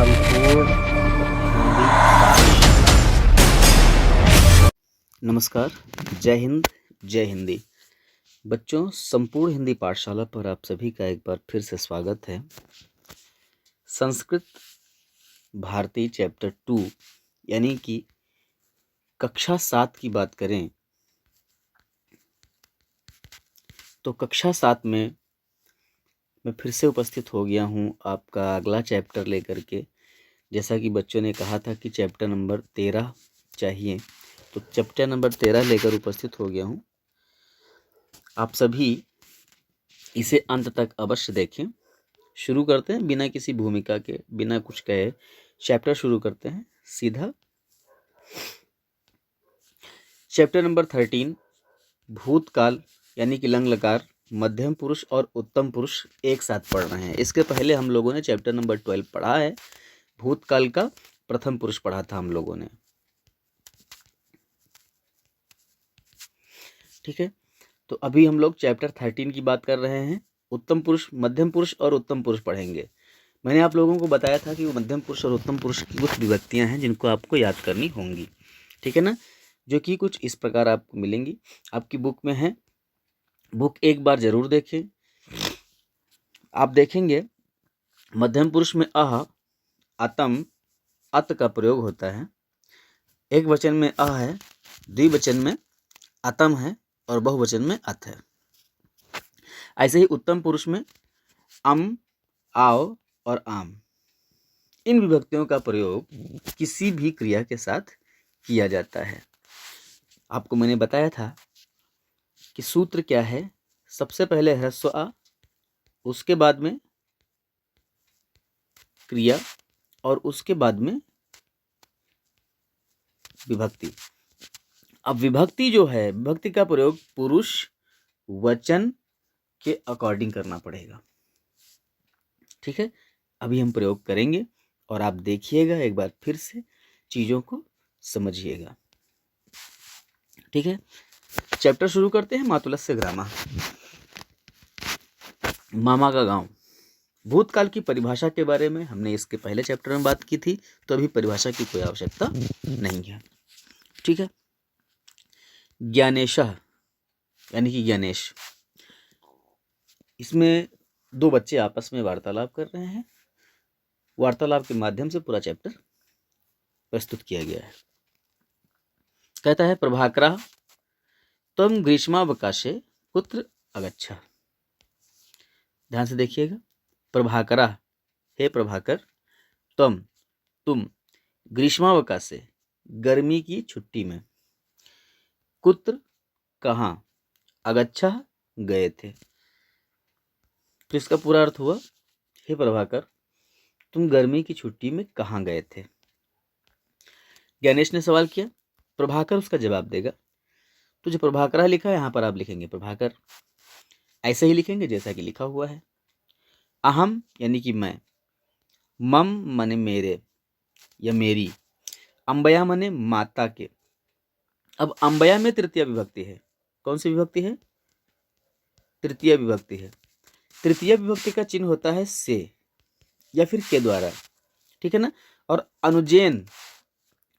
संपूर्ण हिंदी पाठशाला। नमस्कार, जय हिंद, जय हिंदी। बच्चों, संपूर्ण हिंदी पाठशाला पर आप सभी का एक बार फिर से स्वागत है। संस्कृत भारती चैप्टर 2 यानी कि कक्षा 7 की बात करें तो कक्षा 7 में मैं फिर से उपस्थित हो गया हूँ आपका अगला चैप्टर लेकर के। जैसा कि बच्चों ने कहा था कि चैप्टर नंबर 13 चाहिए, तो चैप्टर नंबर 13 लेकर उपस्थित हो गया हूँ। आप सभी इसे अंत तक अवश्य देखें। शुरू करते हैं बिना किसी भूमिका के, बिना कुछ कहे चैप्टर शुरू करते हैं सीधा। चैप्टर नंबर 13 भूतकाल यानी कि लंग लकार, मध्यम पुरुष और उत्तम पुरुष एक साथ पढ़ रहे हैं। इसके पहले हम लोगों ने चैप्टर नंबर 12 पढ़ा है। भूतकाल का प्रथम पुरुष पढ़ा था हम लोगों ने, ठीक है। तो अभी हम लोग चैप्टर 13 की बात कर रहे हैं। उत्तम पुरुष, मध्यम पुरुष और उत्तम पुरुष पढ़ेंगे। मैंने आप लोगों को बताया था कि वो मध्यम पुरुष और उत्तम पुरुष की कुछ विभक्तियां हैं जिनको आपको याद करनी होंगी, ठीक है ना, जो कि कुछ इस प्रकार आपको मिलेंगी। आपकी बुक में है, बुक एक बार जरूर देखें। आप देखेंगे मध्यम पुरुष में अह, अतम, अत का प्रयोग होता है। एक वचन में अह है, द्विवचन में अतम है और बहुवचन में अत है। ऐसे ही उत्तम पुरुष में अम, आओ और आम, इन विभक्तियों का प्रयोग किसी भी क्रिया के साथ किया जाता है। आपको मैंने बताया था कि सूत्र क्या है। सबसे पहले ह्रस्व आ, उसके बाद में क्रिया और उसके बाद में विभक्ति। अब विभक्ति जो है, विभक्ति का प्रयोग पुरुष वचन के अकॉर्डिंग करना पड़ेगा, ठीक है। अभी हम प्रयोग करेंगे और आप देखिएगा, एक बार फिर से चीजों को समझिएगा, ठीक है। चैप्टर शुरू करते हैं। मातुलस्य ग्रामा, मामा का गांव। भूतकाल की परिभाषा के बारे में हमने इसके पहले चैप्टर में बात की थी, तो अभी परिभाषा की कोई आवश्यकता नहीं है, ठीक है। ज्ञानेशः यानी कि ज्ञानेश, इसमें दो बच्चे आपस में वार्तालाप कर रहे हैं। वार्तालाप के माध्यम से पूरा चैप्टर प्रस्तुत किया गया है। कहता है प्रभाकरः त्वं ग्रीष्मावकाशे कुत्र अगच्छः। ध्यान से देखिएगा। प्रभाकरः, हे प्रभाकर, तुम ग्रीष्मावकाशे, गर्मी की छुट्टी में, कुत्र कहाँ, अगच्छः गए थे। तो इसका पूरा अर्थ हुआ, हे प्रभाकर, तुम गर्मी की छुट्टी में कहाँ गए थे। ज्ञानेश ने सवाल किया, प्रभाकर उसका जवाब देगा। तो जो प्रभाकर लिखा है यहाँ पर आप लिखेंगे प्रभाकर, ऐसे ही लिखेंगे जैसा कि लिखा हुआ है। अहम यानी कि मैं, मम माने मेरे या मेरी, अंबया माने माता के। अब अंबया में तृतीय विभक्ति है। कौन सी विभक्ति है? तृतीय विभक्ति है। तृतीय विभक्ति का चिन्ह होता है से या फिर के द्वारा, ठीक है ना। और अनुजेन,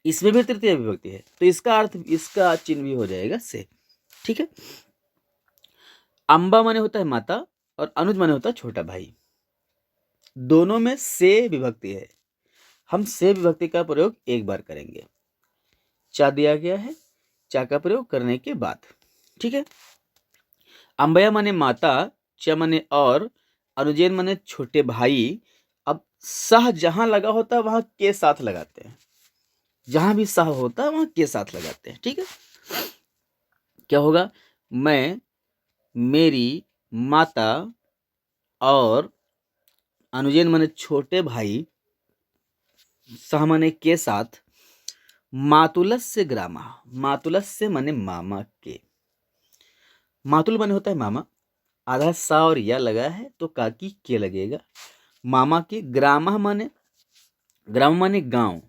इसमें भी तृतीय विभक्ति है, तो इसका अर्थ, इसका चिन्ह भी हो जाएगा से, ठीक है। अंबा माने होता है माता और अनुज माने होता है छोटा भाई। दोनों में से विभक्ति है। हम से विभक्ति का प्रयोग एक बार करेंगे। चा दिया गया है, चा का प्रयोग करने के बाद, ठीक है। अंबया माने माता, च माने और, अनुजैन माने छोटे भाई। अब सह जहां लगा होता है वहां के साथ लगाते हैं। जहां भी सह होता है वहां के साथ लगाते हैं, ठीक है। क्या होगा? मैं, मेरी, माता और अनुजैन माने छोटे भाई, सह माने के साथ, मातुलस्य ग्रामा, मातुलस्य माने मामा के। मातुल माने होता है मामा, आधा सा और या लगा है तो काकी के लगेगा। मामा के, ग्रामा माने, ग्राम माने गांव,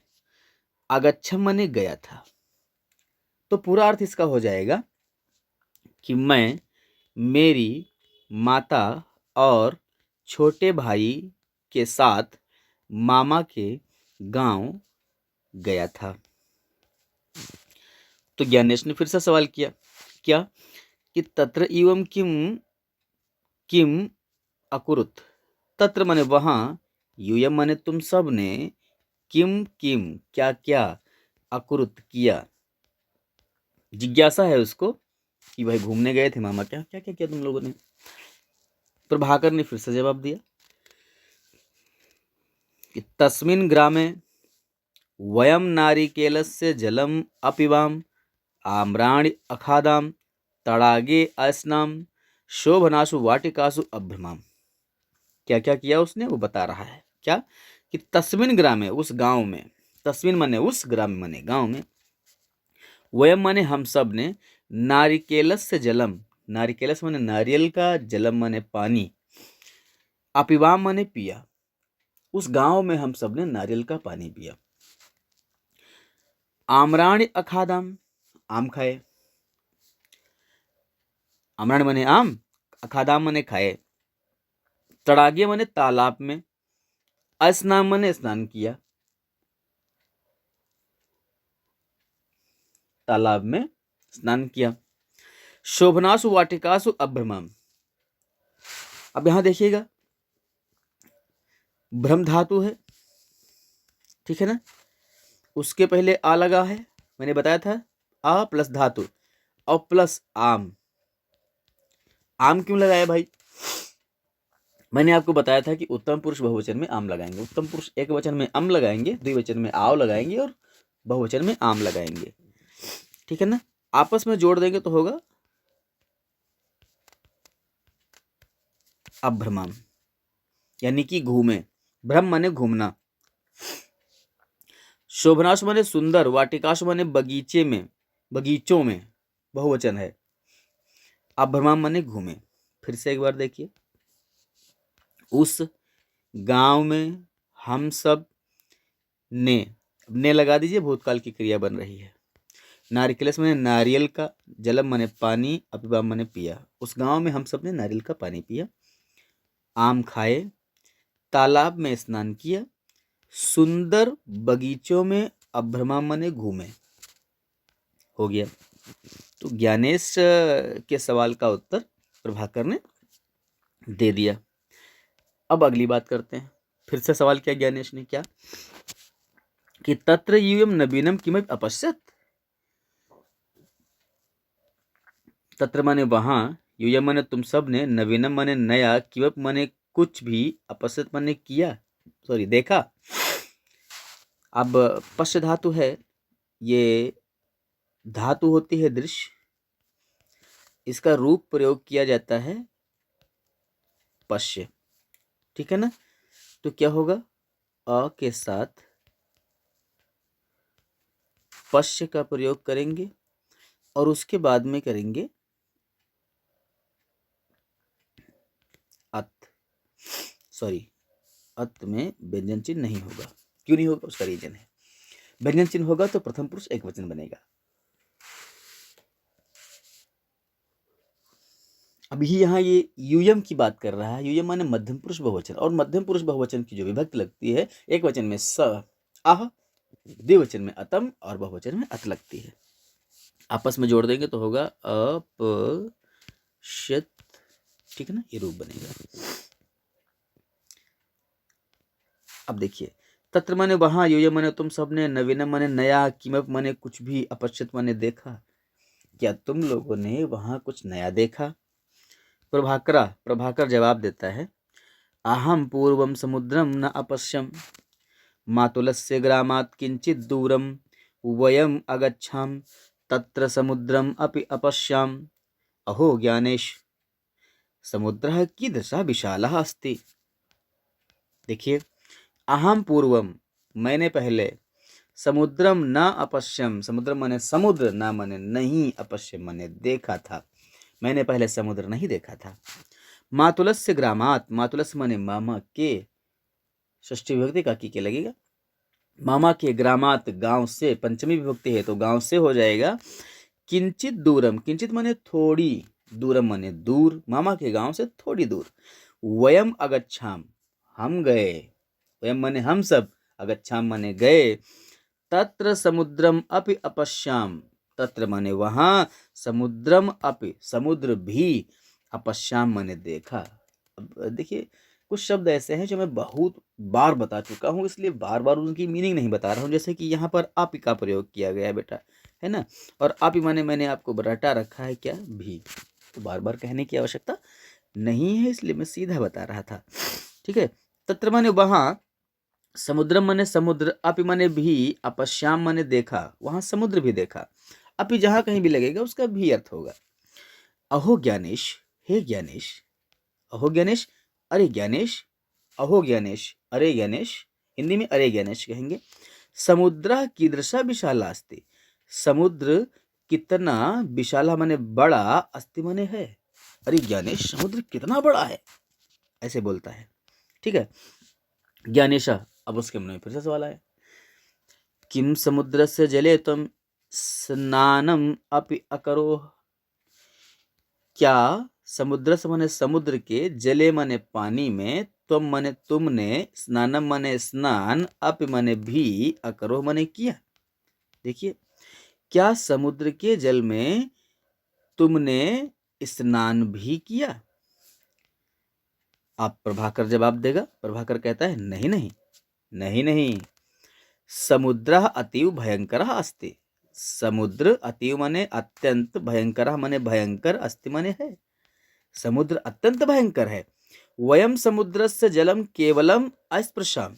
अगच्छम माने गया था। तो पूरा अर्थ इसका हो जाएगा कि मैं, मेरी, माता और छोटे भाई के साथ मामा के गांव गया था। तो ज्ञानेश ने फिर से सवाल किया, क्या कि तत्र एवं किम किम अकुरुत। तत्र माने वहां, यूयम माने तुम सब ने, किम किम क्या क्या, अकुरुत किया। जिज्ञासा है उसको कि भाई घूमने गए थे मामा, क्या क्या क्या किया तुम लोगों ने। प्रभाकर ने फिर से जवाब दिया कि तस्मिन् ग्रामे वयम नारिकेलस्य जलम अपिबाम, आम्राणि अखादाम, तड़ागे अस्नाम, शोभनासु वाटिकासु अभ्रमाम। क्या क्या किया उसने वो बता रहा है। क्या कि तस्मिन ग्रामे, उस गांव में, तस्मिन माने उस, ग्राम माने गांव में, वयम माने हम सब ने, नारिकेलस्य जलम, नारिकेलस माने नारियल का, जलम माने पानी, अपिवाम माने पिया। उस गांव में हम सब ने नारियल का पानी पिया। आम्राणि अखादाम, आम खाए। आम्राणि माने आम, अखादाम माने खाए। तड़ागे माने तालाब में, अस्नान माने स्नान किया, तालाब में स्नान किया। शोभनासु वाटिकासु अभ्रमम। अब यहां देखिएगा, भ्रम धातु है, ठीक है ना। उसके पहले आ लगा है, मैंने बताया था, आ प्लस धातु और प्लस आम। आम क्यों लगाया भाई? मैंने आपको बताया था कि उत्तम पुरुष बहुवचन में आम लगाएंगे, उत्तम पुरुष एक वचन में अम लगाएंगे, द्विवचन में आव लगाएंगे और बहुवचन में आम लगाएंगे, ठीक है ना। आपस में जोड़ देंगे तो होगा अभ्रमम, यानी कि घूमे। भ्रम माने घूमना। शोभनाश माने सुंदर, वाटिकाश माने बगीचे में, बगीचों में, बहुवचन है। अभ्रमम माने घूमे। फिर से एक बार देखिए, उस गांव में हम सब ने लगा दीजिए, भूतकाल की क्रिया बन रही है। नारिकेलस माने नारियल का, जलम माने पानी, अपिबाम माने पिया। उस गांव में हम सब ने नारियल का पानी पिया, आम खाए, तालाब में स्नान किया, सुंदर बगीचों में अभ्रमा माने घूमे। हो गया। तो ज्ञानेश के सवाल का उत्तर प्रभाकर ने दे दिया। अब अगली बात करते हैं। फिर से सवाल किया ज्ञानेश ने, क्या कि तत्र यूयम नवीनम किमपि अपश्यत। तत्र माने वहां, यूयम माने तुम सब ने, नवीनम माने नया, किमपि माने कुछ भी, अपश्यत माने किया, सॉरी देखा। अब पश्य धातु है, ये धातु होती है दृश्य, इसका रूप प्रयोग किया जाता है पश्य, ठीक है ना। तो क्या होगा, अ के साथ पश्य का प्रयोग करेंगे और उसके बाद में करेंगे अत, सॉरी अत में व्यंजन चिन्ह नहीं होगा। क्यों नहीं होगा, उसका रीजन है। व्यंजन चिन्ह होगा तो प्रथम पुरुष एक वचन बनेगा। अभी यहाँ ये यूयम की बात कर रहा है। यूयम माने मध्यम पुरुष बहुवचन, और मध्यम पुरुष बहुवचन की जो विभक्ति लगती है, एक वचन में स आह, द्विवचन में अतम और बहुवचन में अत लगती है। आपस में जोड़ देंगे तो होगा अपश्यत, ठीक है ना, ये रूप बनेगा। अब देखिए, तत्र माने वहां, यूयम माने तुम सबने, नवीनम माने नया, किमप माने कुछ भी, अपश्यत माने देखा। क्या तुम लोगों ने वहां कुछ नया देखा? प्रभाकर जवाब देता है, अहम पूर्वम समुद्रम न अपश्यम, मातुलस्य ग्रामात् किंचित दूरम वयम अगच्छाम, तत्र समुद्रम अपि अपश्याम। अहो ज्ञानेश, समुद्रः कीदृशः विशालः अस्ति। देखिए, अहम पूर्वम मैंने पहले, समुद्रम न अपश्यम, समुद्र माने समुद्र, न माने नहीं, अपश्यम माने देखा था, मैंने पहले समुद्र नहीं देखा था। मातुलस्य ग्रामात्, मातुलस्य माने मामा के, षष्ठी विभक्ति का की के लगेगा, मामा के, ग्रामात गांव से, पंचमी विभक्ति है तो गांव से हो जाएगा। किंचित दूरम, किंचित माने थोड़ी, दूरम माने दूर, मामा के गांव से थोड़ी दूर। वयम अगच्छाम, हम गए, वयम माने हम सब, अगच्छाम माने गए, तत्र समुद्रम अपि अपश्याम, तत्र माने वहां, समुद्रम अपि समुद्र भी, अपश्याम माने देखा। अब देखिए कुछ शब्द ऐसे हैं जो मैं बहुत बार बता चुका हूँ, इसलिए बार बार उनकी मीनिंग नहीं बता रहा हूँ। जैसे कि यहाँ पर अपि का प्रयोग किया गया है बेटा, है ना, और अपि माने मैंने आपको रटा रखा है क्या, भी, तो बार बार कहने की आवश्यकता नहीं है, इसलिए मैं सीधा बता रहा था। ठीक है, तत्र माने वहां, समुद्रम माने समुद्र, अपि माने भी, अपश्याम माने देखा, वहां समुद्र भी देखा। अपि जहां कहीं भी लगेगा उसका भी अर्थ होगा। अहो ज्ञानेश, हे ज्ञानेश, अहो ज्ञानेश, अरे ज्ञानेश, अहो ज्ञानेश, अरे ज्ञानेश, हिंदी में अरे ज्ञानेश कहेंगे। समुद्र कीदृशा विशाला अस्ति, समुद्र कितना, विशाला माने बड़ा, अस्ति माने है। अरे ज्ञानेश, समुद्र कितना बड़ा है, ऐसे बोलता है। ठीक है, ज्ञानेशा, अब उसके मन में फिर से सवाल आया, किम समुद्रस्य जले त्वं स्नानम अपि अकरोः, क्या समुद्र से माने समुद्र के, जले माने पानी में, त्वम माने तुमने, स्नानम माने स्नान, अपि माने भी, अकरो माने किया। देखिए, क्या समुद्र के जल में तुमने स्नान भी किया। आप प्रभाकर जवाब देगा, प्रभाकर कहता है नहीं नहीं नहीं नहीं, समुद्र अतीव भयंकर अस्ति, समुद्र अतीव माने अत्यंत, भयंकर माने भयंकर, अस्ति माने है, समुद्र अत्यंत भयंकर है। वयम समुद्रस्य जलम केवलम अस्पृशाम,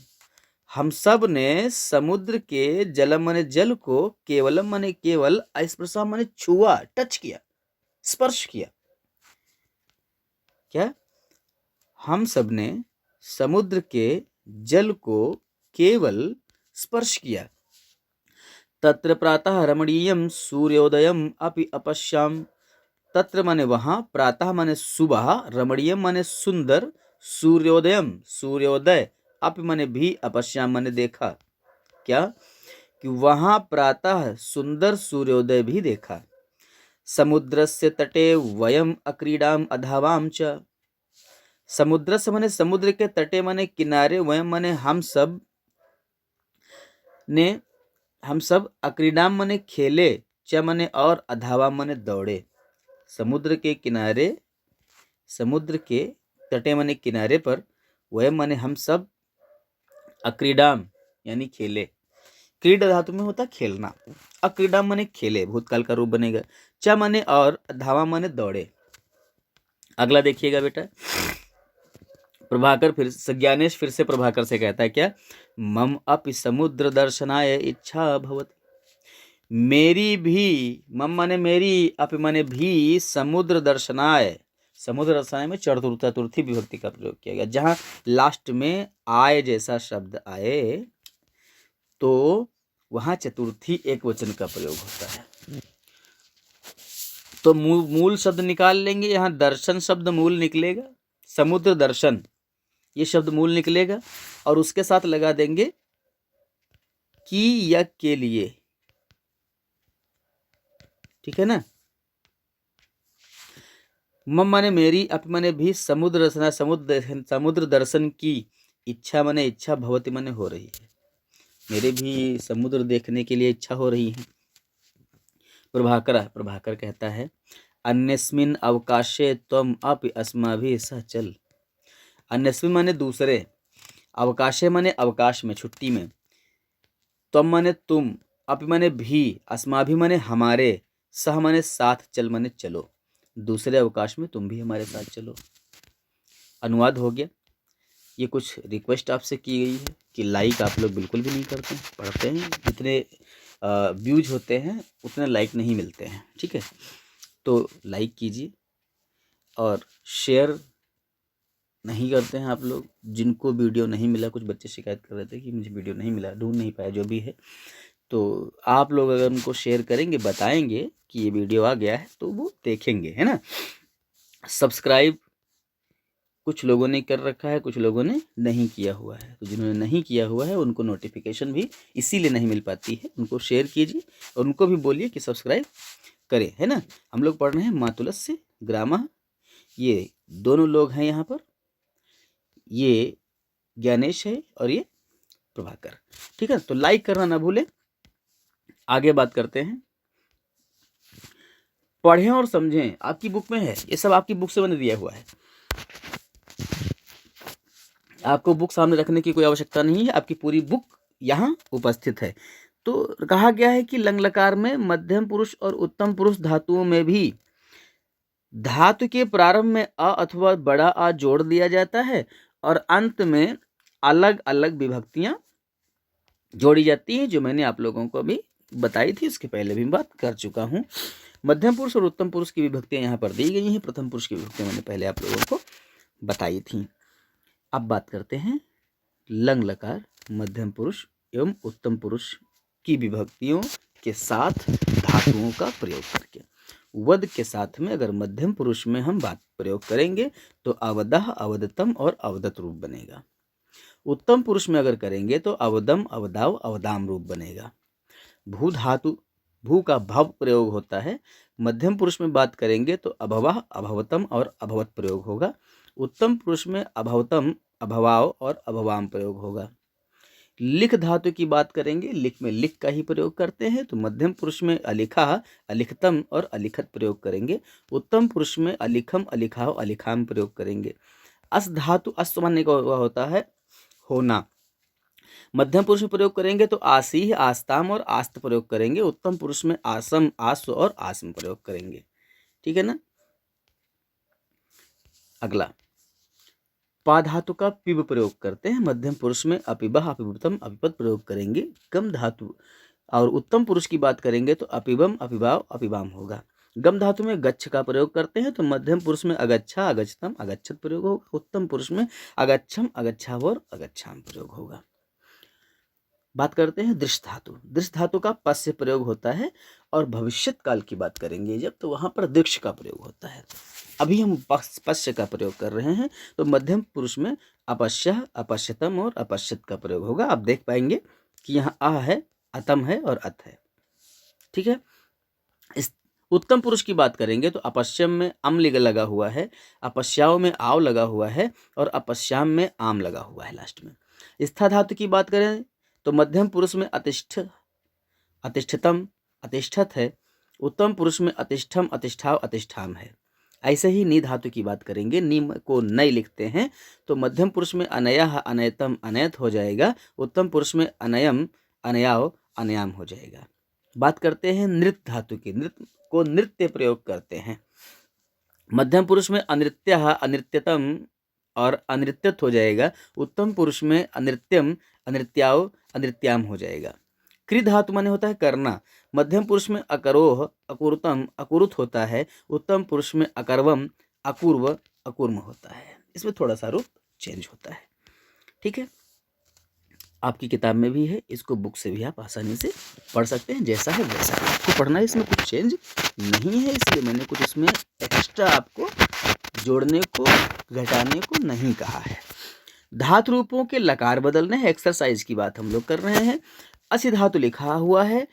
हम सब ने समुद्र के जलम माने जल को, केवलम माने केवल, अस्पृशाम माने छुआ, टच किया, स्पर्श किया। क्या, हम सब ने समुद्र के जल को केवल स्पर्श किया। तत्र प्रातः रमणीयम सूर्योदयम अपि अपश्याम, तत्र माने वहां, प्रातः माने सुबह, रमणीयम माने सुंदर, सूर्योदयम सूर्योदय, अपि माने भी, अपश्याम माने देखा। क्या, कि वहां प्रातः सुंदर सूर्योदय भी देखा। समुद्रस्य तटे वयम अक्रीडाम अधावाम च, समुद्र से माने समुद्र के तटे माने किनारे, वयम माने हम सब ने, हम सब, अक्रीडाम माने खेले, च माने और, अधावाम माने दौड़े। समुद्र के किनारे, समुद्र के तटे माने किनारे पर, वयम माने हम सब, अक्रीडाम यानी खेले, क्रीडा धातु में होता खेलना, अक्रीडाम माने खेले, भूतकाल का रूप बनेगा। च माने और, धावा माने दौड़े। अगला देखिएगा बेटा, प्रभाकर फिर ज्ञानेश फिर से प्रभाकर से कहता है क्या, मम अपि समुद्र दर्शनाय इच्छा भवति, मेरी भी, मम माने मेरी, अपि माने भी, समुद्र दर्शनाय, समुद्र दर्शनाय में चतुर्थी विभक्ति का प्रयोग किया गया। जहां लास्ट में आय जैसा शब्द आए तो वहां चतुर्थी एक वचन का प्रयोग होता है। तो मूल शब्द निकाल लेंगे, यहाँ दर्शन शब्द मूल निकलेगा, समुद्र दर्शन ये शब्द मूल निकलेगा, और उसके साथ लगा देंगे कि या के लिए, ठीक है ना। मम माने मेरी, अप माने भी, समुद्र दर्शन, समुद्र दर्शन की इच्छा माने इच्छा, भवती माने हो रही है, मेरे भी समुद्र देखने के लिए इच्छा हो रही है। प्रभाकर कहता है, अन्यस्मिन अवकाशे त्वम अपि अस्माभिः सह चल, अन्यस्मिन माने दूसरे, अवकाशे माने अवकाश में, छुट्टी में, त्वम माने तुम, अपि माने भी, अस्माभिः माने हमारे, सह माने साथ, चल माने चलो, दूसरे अवकाश में तुम भी हमारे साथ चलो। अनुवाद हो गया। ये कुछ रिक्वेस्ट आपसे की गई है कि लाइक आप लोग बिल्कुल भी नहीं करते हैं, पढ़ते हैं, जितने व्यूज होते हैं उतने लाइक नहीं मिलते हैं, ठीक है, तो लाइक कीजिए, और शेयर नहीं करते हैं आप लोग, जिनको वीडियो नहीं मिला, कुछ बच्चे शिकायत कर रहे थे कि मुझे वीडियो नहीं मिला, ढूंढ नहीं पाया, जो भी है, तो आप लोग अगर उनको शेयर करेंगे, बताएंगे कि ये वीडियो आ गया है, तो वो देखेंगे, है ना। सब्सक्राइब कुछ लोगों ने कर रखा है, कुछ लोगों ने नहीं किया हुआ है, तो जिन्होंने नहीं किया हुआ है उनको नोटिफिकेशन भी इसीलिए नहीं मिल पाती है, उनको शेयर कीजिए और उनको भी बोलिए कि सब्सक्राइब करें, है ना। हम लोग पढ़ रहे हैं मातुलस्य ग्रामः, ये दोनों लोग हैं यहाँ पर, ये ज्ञानेश है और ये प्रभाकर। ठीक है, तो लाइक करना ना भूलें। आगे बात करते हैं। पढ़ें और समझें, आपकी बुक में है, ये सब आपकी बुक से मैंने दिया हुआ है, आपको बुक सामने रखने की कोई आवश्यकता नहीं है, आपकी पूरी बुक यहाँ उपस्थित है। तो कहा गया है कि लंग लकार में मध्यम पुरुष और उत्तम पुरुष धातुओं में भी धातु के प्रारंभ में अ अथवा बड़ा आ जोड़ दिया जाता है और अंत में अलग अलग विभक्तियां जोड़ी जाती हैं, जो मैंने आप लोगों को भी बताई थी, इसके पहले भी बात कर चुका हूं। मध्यम पुरुष और उत्तम पुरुष की विभक्तियां यहाँ पर दी गई हैं, प्रथम पुरुष की विभक्तियां मैंने पहले आप लोगों को बताई थी। अब बात करते हैं लंग लकार मध्यम पुरुष एवं उत्तम पुरुष की विभक्तियों के साथ धातुओं का प्रयोग करके। वद के साथ में अगर मध्यम पुरुष में हम बात प्रयोग करेंगे तो अवदह, अवदतम और अवदत रूप बनेगा। उत्तम पुरुष में अगर करेंगे तो अवदम, अवदाव, अवदाम रूप बनेगा। भू धातु, भू का भव प्रयोग होता है। मध्यम पुरुष में बात करेंगे तो अभवः, अभवतम और अभवत प्रयोग होगा। उत्तम पुरुष में अभवतम, अभवाव और अभवाम प्रयोग होगा। लिख धातु की बात करेंगे, लिख में लिख का ही प्रयोग करते हैं, तो मध्यम पुरुष में अलिखा, अलिखतम और अलिखत प्रयोग करेंगे। उत्तम पुरुष में अलिखम, अलिखाव, अलिखाम प्रयोग करेंगे। अस धातु, अस मानने का होता है होना, मध्यम पुरुष में प्रयोग करेंगे तो आसीह, आस्ताम और आस्त प्रयोग करेंगे। उत्तम पुरुष में आसम, आस्व और आसम प्रयोग करेंगे। ठीक है ना। अगला पा धातु का पिब प्रयोग करते हैं, मध्यम पुरुष में अपिबह, अपिबतम, अपिपत प्रयोग करेंगे। गम धातु और उत्तम पुरुष की बात करेंगे तो अपिबम, अपिबाव, अपिबाम होगा। गम धातु में गच्छ का प्रयोग करते हैं, तो मध्यम पुरुष में अगच्छा, अगच्छतम, अगच्छत प्रयोग होगा। उत्तम पुरुष में अगच्छम, अगच्छाव और अगच्छाम प्रयोग होगा। बात करते हैं दृश्य धातु। दृश्य धातु का पस से प्रयोग होता है और भविष्यत काल की बात करेंगे जब, तो वहां पर दृक्ष का प्रयोग होता है। अभी हम पश्य का प्रयोग कर रहे हैं, तो मध्यम पुरुष में अपश्य, अपश्यतम और अपश्यत का प्रयोग होगा। आप देख पाएंगे कि यहाँ अ है, अतम है और अत है। ठीक है। इस उत्तम पुरुष की बात करेंगे तो अपश्यम में अम लगा हुआ है, अपश्याओं में आव लगा हुआ है और अपश्याम में आम लगा हुआ है लास्ट में। स्था धातु की बात करें तो मध्यम पुरुष में अतिष्ठ, अतिष्ठतम, अतिष्ठत है। उत्तम पुरुष में अतिष्ठम, अतिष्ठाव, अतिष्ठाम है। ऐसे ही नी धातु की बात करेंगे, नी को नय लिखते हैं, तो मध्यम पुरुष में अनयः, अनयतम, अनयत हो जाएगा। उत्तम पुरुष में अनयम, अनयाव, अनयाम हो जाएगा। बात करते हैं नृत्य धातु की, नृत्य को नृत्य प्रयोग करते हैं। मध्यम पुरुष में अनृत्यः, अनृत्यतम और अनृत्यत हो जाएगा। उत्तम पुरुष में अनृत्यम, अनृत्याव, अनृत्याम हो जाएगा। क्रि धातु माने होता है करना, मध्यम पुरुष में अकरोह, अकुरुतम, अकुरुत होता है। उत्तम पुरुष में अकर्वम, अकुर्व, अकुर्म होता है। इसमें थोड़ा सा रूप चेंज होता है। ठीक है, आपकी किताब में भी है, इसको बुक से भी आप आसानी से पढ़ सकते हैं, जैसा है वैसा आपको पढ़ना है, इसमें कुछ चेंज नहीं है, इसलिए मैंने कुछ इसमें एक्स्ट्रा आपको जोड़ने को, घटाने को नहीं कहा है। धातु रूपों के लकार बदलने हैं, एक्सरसाइज की बात हम लोग कर रहे हैं। असि धातु लिखा हुआ है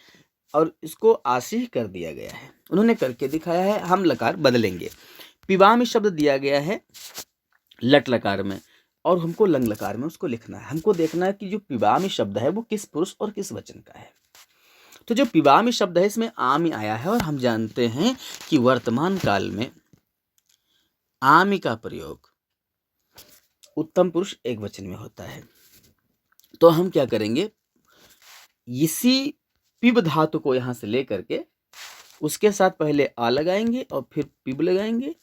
और इसको आसिह कर दिया गया है, उन्होंने करके दिखाया है, हम लकार बदलेंगे। पिबामी शब्द दिया गया है लट लकार में और हमको लंग लकार में उसको लिखना है। हमको देखना है कि जो पिबामी शब्द है वो किस पुरुष और किस वचन का है। तो जो पिबामी शब्द है इसमें आमी आया है और हम जानते हैं कि वर्तमान काल में आमी का प्रयोग उत्तम पुरुष एक वचन में होता है। तो हम क्या करेंगे, इसी पिब धातु को यहां से लेकर के उसके साथ पहले आ लगाएंगे और फिर पिब लगाएंगे,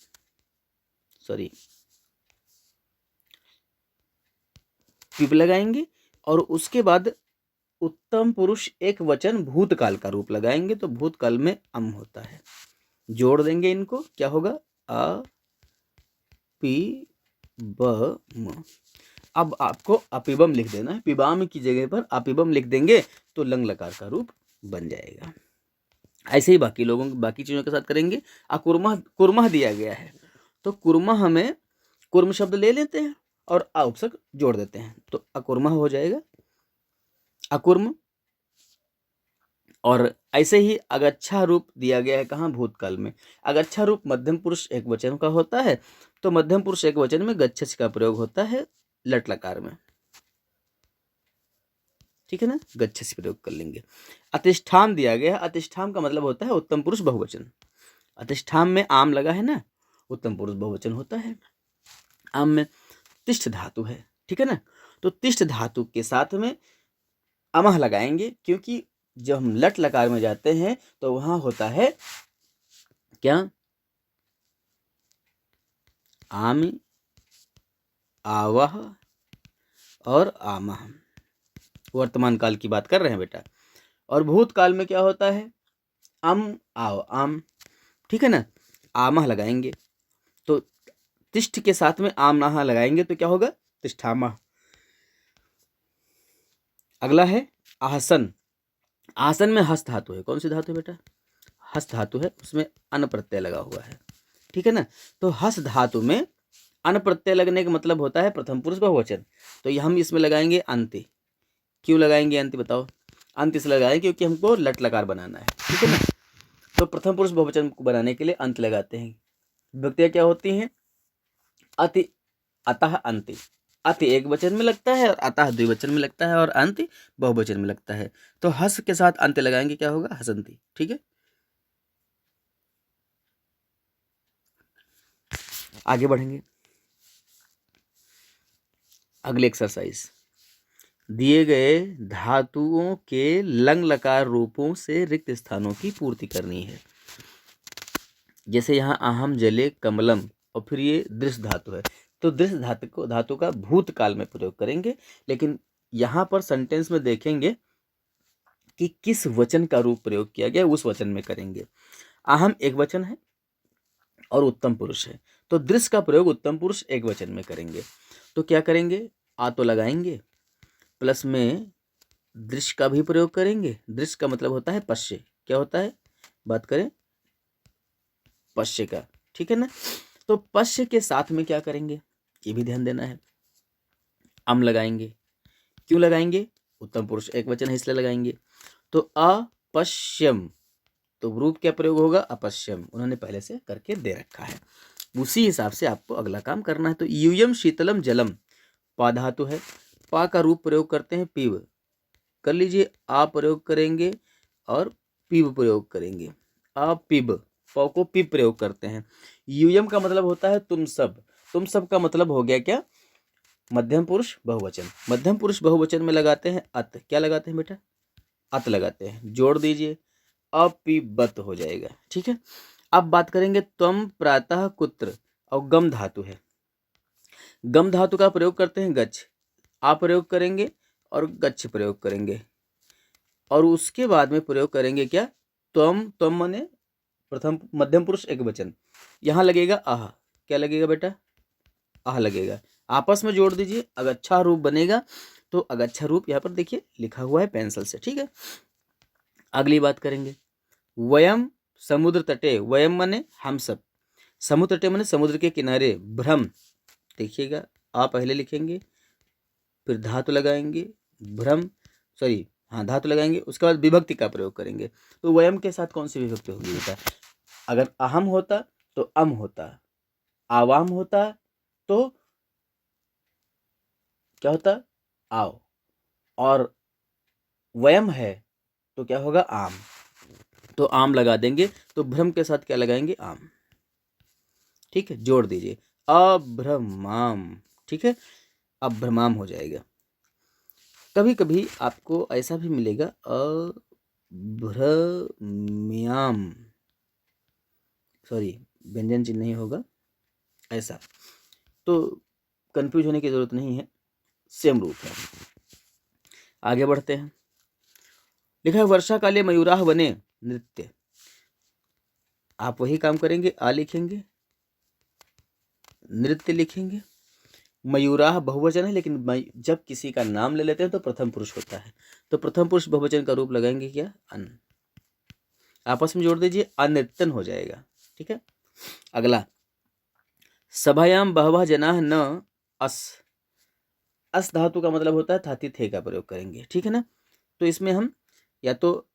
पिब लगाएंगे और उसके बाद उत्तम पुरुष एक वचन भूतकाल का रूप लगाएंगे, तो भूतकाल में अम होता है, जोड़ देंगे इनको, क्या होगा अ पी ब म। अब आपको अपिबम लिख देना है, पिबाम की जगह पर अपिबम लिख देंगे तो लंग लकार का रूप बन जाएगा। ऐसे ही बाकी चीजों के साथ करेंगे। अकुर्मा, कुर्मा दिया गया है तो कुर्मा हमें कुर्म शब्द ले लेते हैं और आ उपसर्ग जोड़ देते हैं, तो अकुर्मा हो जाएगा अकुर्म। और ऐसे ही अगच्छा रूप दिया गया है कहाँ, भूतकाल में। अगच्छा रूप मध्यम पुरुष एक वचन का होता है, तो मध्यम पुरुष एक वचन में गच्छस का प्रयोग होता है लट लकार में। ठीक है ना, गच्छ से प्रयोग कर लेंगे। अतिष्ठाम दिया गया है, अतिष्ठाम का मतलब होता है उत्तम पुरुष बहुवचन। अतिष्ठाम में आम लगा है ना, उत्तम पुरुष बहुवचन होता है। आम में तिष्ठ धातु है, ठीक है ना, तो तिष्ठ धातु के साथ में अमह लगाएंगे, क्योंकि जब हम लट लकार में जाते हैं तो वहां होता है क्या, आमि, आवह और आमह। वर्तमान काल की बात कर रहे हैं बेटा। और भूतकाल में क्या होता है, अम, आओ, आम, ठीक है ना, आमह लगाएंगे, तो तिष्ठ के साथ में आम नाहा लगाएंगे तो क्या होगा, तिष्ठामह। अगला है आसन। आसन में हस्त धातु है, कौन सी धातु है बेटा, हस्त धातु है, उसमें अन प्रत्यय लगा हुआ है, ठीक है ना। तो हस्त धातु में अन प्रत्यय लगने का मतलब होता है प्रथम पुरुष बहुवचन। तो हम इसमें लगाएंगे अंति। क्यों लगाएंगे अंति बताओ, अंत इसलिए लगाएंगे क्योंकि हमको लट लकार बनाना है, ठीक है ना। तो प्रथम पुरुष बहुवचन को बनाने के लिए अंत लगाते हैं। विभक्तियां क्या होती हैं, अति, अतः, अंति। अति एक वचन में लगता है और अतः द्विवचन में लगता है और अंत बहुवचन में लगता है। तो हस के साथ अंत लगाएंगे, क्या होगा, हसंती, ठीक है। आगे बढ़ेंगे, अगले एक्सरसाइज। दिए गए धातुओं के लंग लकार रूपों से रिक्त स्थानों की पूर्ति करनी है। जैसे यहाँ अहम, जले, कमलम, और फिर ये दृश्य धातु है, तो दृश्य धातु का भूतकाल में प्रयोग करेंगे। लेकिन यहाँ पर सेंटेंस में देखेंगे कि किस वचन का रूप प्रयोग किया गया, उस वचन में करेंगे। अहम एक वचन है और उत्तम पुरुष है, तो दृश्य का प्रयोग उत्तम पुरुष एक वचन में करेंगे। तो क्या करेंगे, आ तो लगाएंगे, प्लस में दृश्य का भी प्रयोग करेंगे। दृश्य का मतलब होता है पश्य, क्या होता है, बात करें पश्य का, ठीक है ना। तो पश्य के साथ में क्या करेंगे, ये भी ध्यान देना है, अम लगाएंगे। क्यों लगाएंगे, उत्तम पुरुष एक वचन है इसलिए लगाएंगे। तो अपश्यम, तो रूप क्या प्रयोग होगा, अपश्यम, उन्होंने पहले से करके दे रखा है, उसी हिसाब से आपको अगला काम करना है। तो यूयम शीतलम जलम, पा धातु है, पा का रूप प्रयोग करते हैं पीव, कर लीजिए, आ प्रयोग करेंगे और पीव प्रयोग करेंगे, अपिब, प को पिब प्रयोग करते हैं। यूयम का मतलब होता है तुम सब, तुम सब का मतलब हो गया क्या, मध्यम पुरुष बहुवचन। मध्यम पुरुष बहुवचन में लगाते हैं अत, क्या लगाते हैं बेटा, अत लगाते हैं, जोड़ दीजिए, अपिबत हो जाएगा, ठीक है। अब बात करेंगे त्वम प्रातः कुत्र, और गम धातु है, गम धातु का प्रयोग करते हैं गच्छ, आ प्रयोग करेंगे और गच्छ प्रयोग करेंगे, और उसके बाद में प्रयोग करेंगे क्या, त्वम, त्वम माने प्रथम मध्यम पुरुष एक वचन, यहाँ लगेगा आह, क्या लगेगा बेटा, आह लगेगा, आपस में जोड़ दीजिए, अगच्छा रूप बनेगा। तो अगच्छा रूप यहाँ पर देखिए लिखा हुआ है पेंसिल से, ठीक है। अगली बात करेंगे, वयम समुद्र तटे, वयम माने हम सब, समुद्र तटे माने समुद्र के किनारे, भ्रम, देखिएगा, आ पहले लिखेंगे, फिर धातु लगाएंगे, भ्रम, सॉरी हाँ धातु लगाएंगे, उसके बाद विभक्ति का प्रयोग करेंगे। तो वयम के साथ कौन सी विभक्ति होगी बेटा, अगर अहम होता तो अम होता, आवाम होता तो क्या होता, आओ, और वयम है तो क्या होगा, आम, तो आम लगा देंगे। तो भ्रम के साथ क्या लगाएंगे, आम, ठीक है, जोड़ दीजिए, अभ्रमाम, ठीक है, अभ्रमाम हो जाएगा। कभी कभी आपको ऐसा भी मिलेगा अभ्रम्याम, सॉरी व्यंजन चिन्ह नहीं होगा ऐसा, तो कंफ्यूज होने की जरूरत नहीं है, सेम रूप है। आगे बढ़ते हैं, लिखा है वर्षा काले मयूराह बने नृत्य, आप वही काम करेंगे, आ लिखेंगे, नृत्य लिखेंगे, मयूराह बहुवचन है, लेकिन जब किसी का नाम ले लेते हैं तो प्रथम पुरुष होता है, तो प्रथम पुरुष बहुवचन का रूप लगाएंगे क्या, अन, आपस में जोड़ दीजिए, अनृत्यन हो जाएगा, ठीक है। अगला, सभायाम बहवः जनाः न अस, अस धातु का मतलब होता है थाती थे का प्रयोग करेंगे, ठीक है ना। तो इसमें हम या तो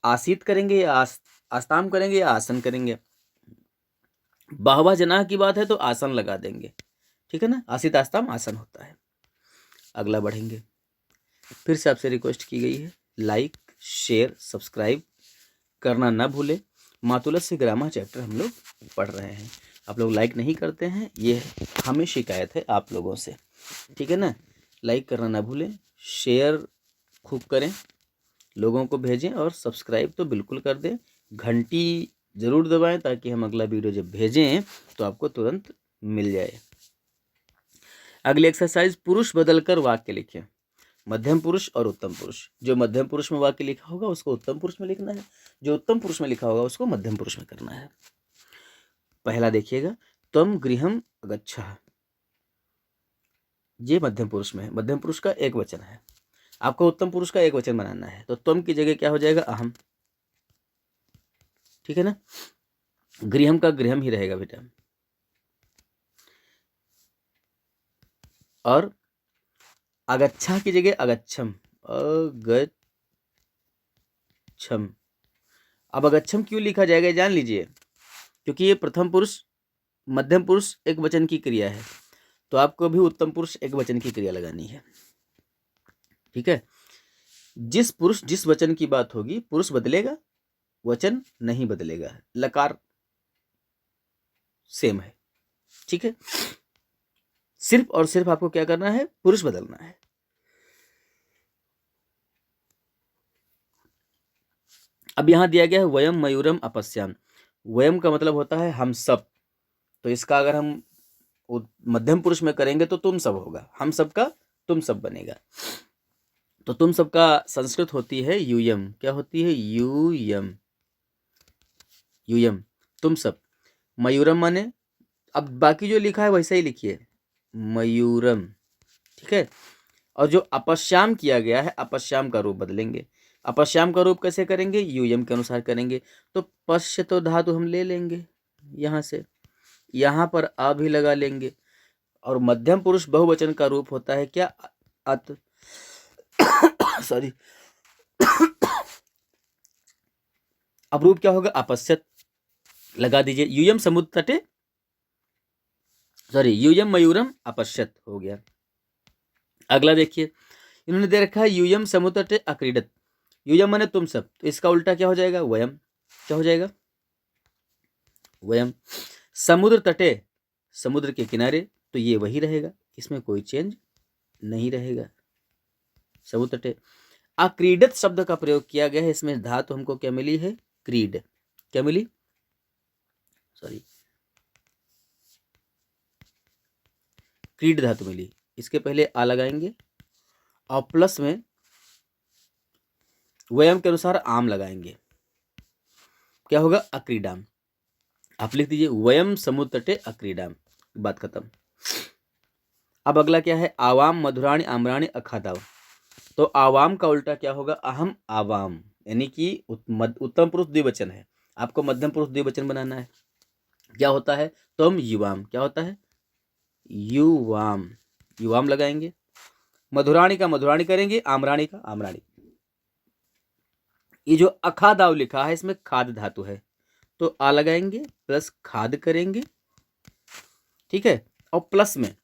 आसीत करेंगे या आस्ताम करेंगे या आसन करेंगे। बहवः जनाः की बात है तो आसन लगा देंगे, ठीक है ना, आसित आस्ताम आसन होता है। अगला बढ़ेंगे, फिर से आपसे रिक्वेस्ट की गई है, लाइक शेयर सब्सक्राइब करना ना भूलें। मातुलस्य ग्रामर चैप्टर हम लोग पढ़ रहे हैं, आप लोग लाइक नहीं करते हैं, ये हमें शिकायत है आप लोगों से, ठीक है ना। लाइक करना ना भूलें, शेयर खूब करें, लोगों को भेजें और सब्सक्राइब तो बिल्कुल कर दें। घंटी ज़रूर दबाएं ताकि हम अगला वीडियो जब भेजें तो आपको तुरंत मिल जाए। अगली एक्सरसाइज, पुरुष बदलकर वाक्य लिखें। मध्यम पुरुष और उत्तम पुरुष। जो मध्यम पुरुष में वाक्य लिखा होगा उसको उत्तम पुरुष में लिखना है, जो उत्तम पुरुष में लिखा होगा उसको मध्यम पुरुष में करना है। पहला देखिएगा, त्वम गृहम अगच्छः, ये मध्यम पुरुष में है, मध्यम पुरुष का एक वचन है। आपको उत्तम पुरुष का एक वचन बनाना है, तो त्वम की जगह क्या हो जाएगा, अहम, ठीक है ना। गृहम का गृहम ही रहेगा बेटा, और अगच्छा की जगह अगच्छम, अगच्छम। अब अगच्छम क्यों लिखा जाएगा जान लीजिए, क्योंकि ये प्रथम पुरुष मध्यम पुरुष एक वचन की क्रिया है, तो आपको भी उत्तम पुरुष एक वचन की क्रिया लगानी है, ठीक है। जिस पुरुष जिस वचन की बात होगी पुरुष बदलेगा, वचन नहीं बदलेगा, लकार सेम है, ठीक है। सिर्फ और सिर्फ आपको क्या करना है, पुरुष बदलना है। अब यहां दिया गया है वयम मयूरम अपश्याम। वयम का मतलब होता है हम सब, तो इसका अगर हम मध्यम पुरुष में करेंगे तो तुम सब होगा, हम सब का तुम सब बनेगा। तो तुम सब का संस्कृत होती है यूयम, क्या होती है, यूयम, यूयम, तुम सब। मयूरम माने, अब बाकी जो लिखा है वैसा ही लिखिए, मयूरम, ठीक है। और जो अपश्याम किया गया है, अपश्याम का रूप बदलेंगे। अपश्याम का रूप कैसे करेंगे, यूयम के अनुसार करेंगे। तो पश्य तो धातु हम ले लेंगे यहाँ से, यहाँ पर आ भी लगा लेंगे, और मध्यम पुरुष बहुवचन का रूप होता है क्या, अत, सॉरी, अब रूप क्या होगा, अपश्यत, लगा दीजिए, यूयम समुद्र तटे, सॉरी यूयम मयूरम अपश्यत हो गया। अगला देखिए, इन्होंने दे रखा है यूयम समुद्र तटे अक्रीडत। यूयम माने तुम सब, तो इसका उल्टा क्या हो जाएगा, वयम, क्या हो जाएगा, वयम। समुद्र तटे, समुद्र के किनारे, तो ये वही रहेगा, इसमें कोई चेंज नहीं रहेगा, समुद्र तटे। अक्रीडत शब्द का प्रयोग किया गया है, इसमें धातु हमको क्या मिली है, क्रीड, क्या मिली, सॉरी क्रीड धातु मिली। इसके पहले आ लगाएंगे और प्लस में वयम के अनुसार आम लगाएंगे, क्या होगा, अक्रीडाम। आप लिख दीजिए वयम समुद्र तटे अक्रीडाम, बात खत्म। अब अगला क्या है, आवाम मधुराणी आम्राणी अखादाव। तो आवाम का उल्टा क्या होगा, अहम आवाम, यानी कि उत्तम पुरुष द्विवचन है, आपको मध्यम पुरुष द्विवचन बनाना है। क्या होता है, तुम युवाम, क्या होता है, युवाम, युवाम लगाएंगे। मधुराणी का मधुराणी करेंगे, आम्राणी का आम्राणी। ये जो अखादाव लिखा है इसमें खाद धातु है, तो आ लगाएंगे प्लस खाद करेंगे, ठीक है। और प्लस में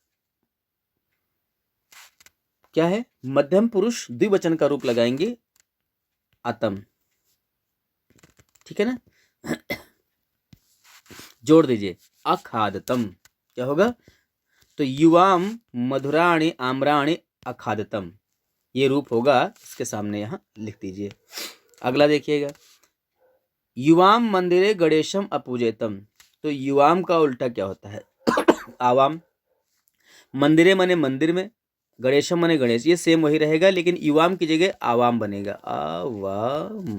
क्या है, मध्यम पुरुष द्विवचन का रूप लगाएंगे, आतम, ठीक है ना। जोड़ दीजिए, अखादतम, क्या होगा, तो युवाम मधुराणी आम्राणी अखादतम, ये रूप होगा, इसके सामने यहां लिख दीजिए। अगला देखिएगा, युवाम मंदिरे गणेशम अपूजेतम। तो युवाम का उल्टा क्या होता है, आवाम। मंदिरे माने मंदिर में, गणेशम माने गणेश, ये सेम वही रहेगा, लेकिन युवाम की जगह आवाम बनेगा, आवाम,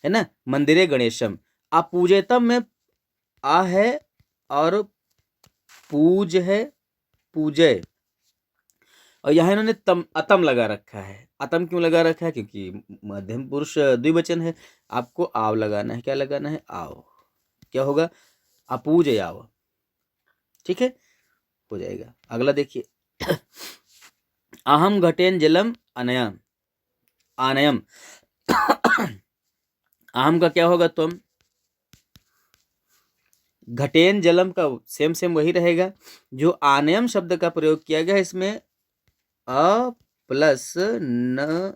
है ना। मंदिरे गणेशम, अपूजेतम में आ है और पूज है, पूजय, और यहाँ इन्होंने तम अतम लगा रखा है। अतम क्यों लगा रखा है, क्योंकि मध्यम पुरुष द्विवचन है, आपको आव लगाना है, क्या लगाना है, आव, क्या होगा, अपूजयाव, ठीक है, हो जाएगा। अगला देखिए, अहम घटेन जलम अनयम, आनयम, अहम का क्या होगा, तुम, घटेन जलम का सेम वही रहेगा। जो आनयम शब्द का प्रयोग किया गया इसमें प्लस न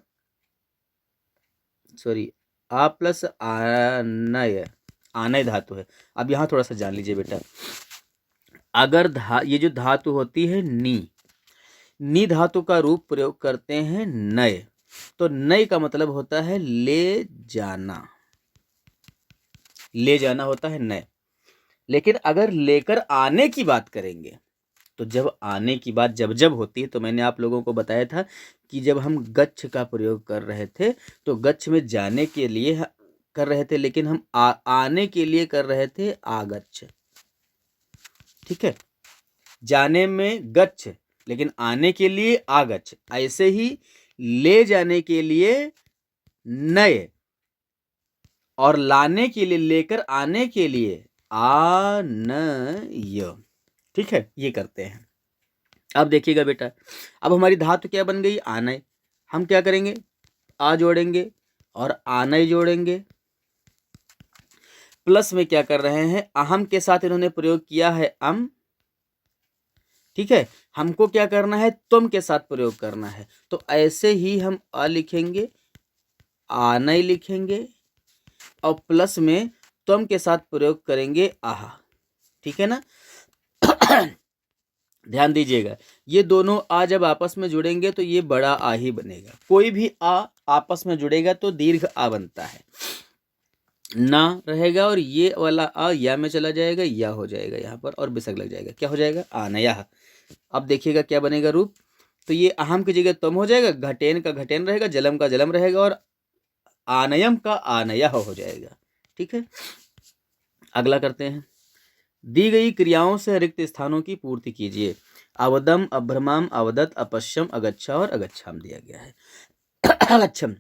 सॉरी आ प्लस आनय, आनय धातु है। अब यहाँ थोड़ा सा जान लीजिए बेटा, अगर ये जो धातु होती है नी धातु का रूप प्रयोग करते हैं नय, तो नय का मतलब होता है ले जाना, ले जाना होता है नय। लेकिन अगर लेकर आने की बात करेंगे, तो जब आने की बात जब जब होती है, तो मैंने आप लोगों को बताया था कि जब हम गच्छ का प्रयोग कर रहे थे तो गच्छ में जाने के लिए कर रहे थे, लेकिन हम आने के लिए कर रहे थे आगच्छ। ठीक है, जाने में गच्छ, लेकिन आने के लिए आगच्छ। ऐसे ही ले जाने के लिए नय, और लाने के लिए, लेकर आने के लिए आनय। ठीक है, ये करते हैं। अब देखिएगा बेटा, अब हमारी धातु क्या बन गई? आनय। हम क्या करेंगे? आ जोड़ेंगे और आनय जोड़ेंगे। प्लस में क्या कर रहे हैं? अहम के साथ इन्होंने प्रयोग किया है अम। ठीक है, हमको क्या करना है? तुम के साथ प्रयोग करना है। तो ऐसे ही हम अ लिखेंगे, आनय लिखेंगे, और प्लस में तुम के साथ प्रयोग करेंगे आह। ठीक है ना? ध्यान दीजिएगा, ये दोनों आ जब आपस में जुड़ेंगे तो ये बड़ा आ ही बनेगा। कोई भी आ आपस में जुड़ेगा तो दीर्घ आ बनता है, ना रहेगा, और ये वाला आ या में चला जाएगा, या हो जाएगा यहाँ पर, और बिसक लग जाएगा। क्या हो जाएगा? आनया। अब देखिएगा क्या बनेगा रूप। तो ये अहम की जगह तुम हो जाएगा, घटेन का घटेन रहेगा, जलम का जलम रहेगा, और आनयम का आनया हो जाएगा। ठीक है, अगला करते हैं। दी गई क्रियाओं से रिक्त स्थानों की पूर्ति कीजिए। अवदम, अभ्रमाम, अवदत, अपश्यम, अगच्छा और अगच्छाम दिया गया है। अगच्छम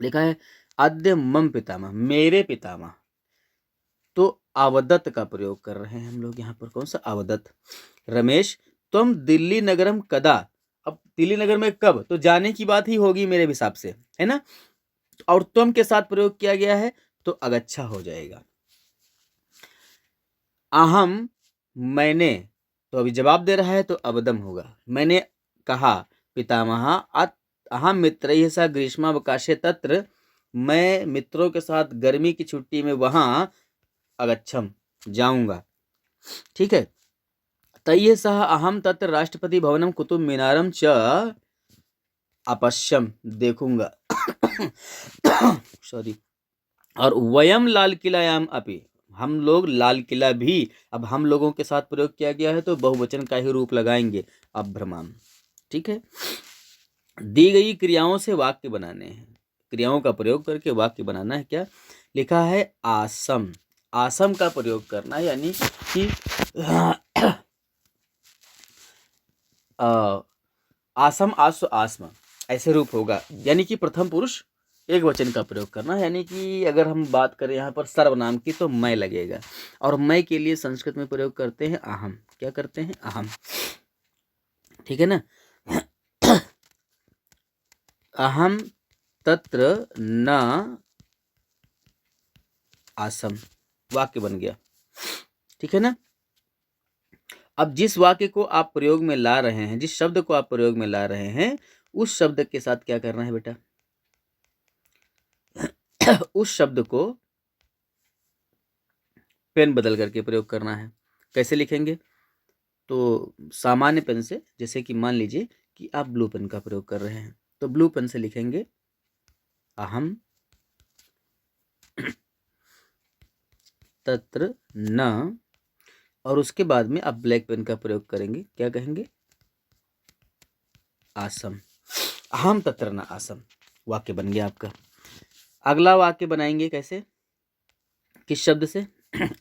लिखा है अद्य मम पितामह, मेरे पितामह। तो अवदत का प्रयोग कर रहे हैं हम लोग यहाँ पर। कौन सा? अवदत। रमेश, तुम दिल्ली नगरम कदा। अब दिल्ली नगर में कब? तो जाने की बात ही होगी मेरे हिसाब से, है ना? और तुम के साथ प्रयोग किया गया है तो अगच्छा हो जाएगा। अहम, मैंने, तो अभी जवाब दे रहा है तो अवदम होगा। मैंने कहा पितामह अहम मित्रैः सह ग्रीष्मावकाशे तत्र, मैं मित्रों के साथ गर्मी की छुट्टी में वहां अगच्छम, जाऊंगा। ठीक है, तैः सह अहम तत्र राष्ट्रपति भवनम कुतुब मीनारम च अपश्यम, देखूंगा। सॉरी। और वयम लाल किलायाम अपि, हम लोग लाल किला भी। अब हम लोगों के साथ प्रयोग किया गया है तो बहुवचन का ही रूप लगाएंगे, अभ्रमाम। ठीक है, दी गई क्रियाओं से वाक्य बनाने हैं। क्रियाओं का प्रयोग करके वाक्य बनाना है। क्या लिखा है? आसम। आसम का प्रयोग करना है, यानी कि आसम, आसु, आसम, ऐसे रूप होगा। यानी कि प्रथम पुरुष एक वचन का प्रयोग करना है। यानी कि अगर हम बात करें यहाँ पर सर्वनाम की तो मैं लगेगा, और मैं के लिए संस्कृत में प्रयोग करते हैं अहम। क्या करते हैं? अहम। ठीक है ना? अहम तत्र न आसम, वाक्य बन गया। ठीक है ना? अब जिस वाक्य को आप प्रयोग में ला रहे हैं, जिस शब्द को आप प्रयोग में ला रहे हैं, उस शब्द के साथ क्या करना है बेटा? उस शब्द को पेन बदल करके प्रयोग करना है। कैसे लिखेंगे? तो सामान्य पेन से, जैसे कि मान लीजिए कि आप ब्लू पेन का प्रयोग कर रहे हैं, तो ब्लू पेन से लिखेंगे अहम तत्र न, और उसके बाद में आप ब्लैक पेन का प्रयोग करेंगे। क्या कहेंगे? आसम। अहम तत्र न आसम, वाक्य बन गया आपका। अगला वाक्य बनाएंगे कैसे? किस शब्द से?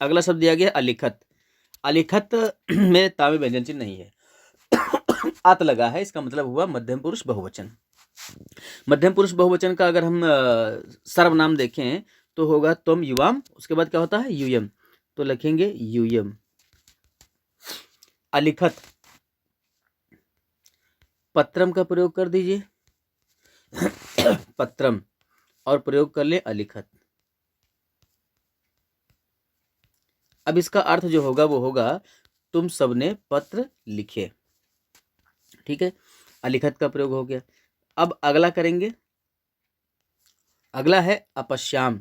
अगला शब्द दिया गया अलिखत। अलिखत में तामी व्यंजन चिन्ह नहीं है, आत लगा है, इसका मतलब हुआ मध्यम पुरुष बहुवचन। मध्यम पुरुष बहुवचन का अगर हम सर्वनाम देखें तो होगा तुम युवाम, उसके बाद क्या होता है? यूयम, तो लिखेंगे यूयम। अलिखत। पत्रम का प्रयोग कर दीजिए, पत्रम, और प्रयोग कर ले अलिखत। अब इसका अर्थ जो होगा वो होगा तुम सबने पत्र लिखे। ठीक है, अलिखत का प्रयोग हो गया। अब अगला करेंगे, अगला है अपश्याम।